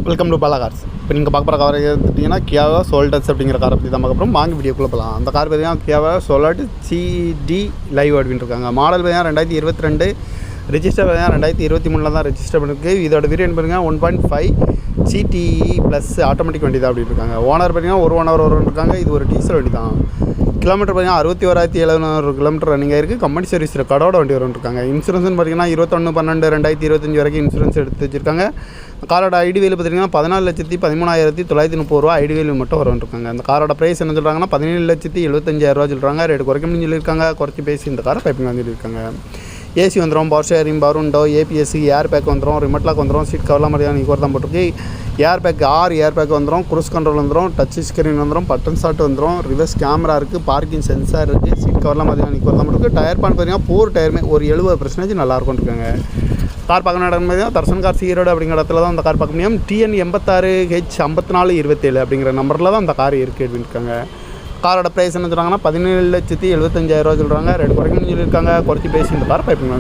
Welcome to Bala cars. இப்போ நீங்கள் பார்க்க போகிற கார் எடுத்துட்டிங்கன்னா கியாவா சோல்டஸ் அப்படிங்கிற காரை பற்றி தான் பார்க்க போகிறோம். வாங்கி வீடியோக்குள்ளே போகலாம். அந்த கார் பார்த்தீங்கன்னா கியாவா சோல்டஸ் சிடி லைவ் அப்படின்னு இருக்காங்க. மாடல் பார்த்தீங்கன்னா 2022, ரெஜிஸ்டர் பார்த்தீங்கன்னா 2023 தான் ரெஜிஸ்டர் பண்ணிருக்கு. இதோட வேரியன்ட் பார்த்தீங்கன்னா 1.5 சிடிஇ ப்ளஸ் ஆட்டோமேட்டிக் வண்டி தான் அப்படின்னு இருக்காங்க. ஓனர் பார்த்தீங்கன்னா ஒரு ஓனர் இருக்காங்க. இது ஒரு டீசல் வண்டி தான். கிலோமீட்டர் பார்த்தீங்கன்னா 61,700 கிலோமீட்டர் ரன்னிங் ஆயிருக்கு. கம்பெனி சர்வீஸ் கடோட வண்டி இருக்காங்க. இன்சூரன்ஸ்னு பார்த்தீங்கன்னா 21/12/2025 வரைக்கும் இன்சூரன்ஸ் எடுத்து வச்சிருக்காங்க. காரோட ஐடி வேல்யூ பார்த்தீங்கன்னா 14,13,930 ரூபா ஐடி வேல்யூ மட்டும் வரும்ருக்காங்க. அந்த காரோட ப்ரைஸ் என்ன சொல்கிறாங்கன்னா 17,75,000 சொல்கிறாங்க. ரேட்டு குறைக்கணும்னு சொல்லியிருக்காங்க. குறைச்சி பேசி இந்த காரை பைப்பிங் வந்துருக்காங்க. ஏசி வந்துடும், power sharing, power window, ABSC, air bag வந்துடும், ரிமோட் லாக் வந்துடும், சீட் கவர்லாம் மாதிரியான நீங்கள் தான் போட்டிருக்கு. ஏர் பேக் 6 ஏர் பேக் வந்துடும், க்ரூஸ் கண்ட்ரோல் வந்துடும், டச் ஸ்க்ரீன் வந்துடும், பட்டன் ஸ்டார்ட் வந்துடும், ரிவர்ஸ் கேமரா இருக்குது, பார்க்கிங் சென்சார் இருக்குது, சீட் கவர்லாம் மாதிரியான நீங்கள் தான் போட்டிருக்கு. டயர் பான் பார்த்தீங்கன்னா 4 டயருமே ஒரு 70% நல்லாயிருக்கும் இருக்காங்க. கார் பார்க்கணும் இடம் பார்த்தீங்கன்னா தர்சன் கார் ஈரோடு அப்படிங்கிற இடத்துல தான் அந்த கார் பார்க்க முடியும். TN 86H5427 அப்படிங்கிற நம்பரில் தான் அந்த கார் இருக்குது அப்படின்னு இருக்காங்க. காரோட ப்ரைஸ் என்ன சொல்கிறாங்கன்னா 17,75,000 சொல்கிறாங்க. ரேட்டு குறைக்கணும்னு சொல்லியிருக்காங்க. குறைச்சி பேசி இந்த கார் பைப்பிங்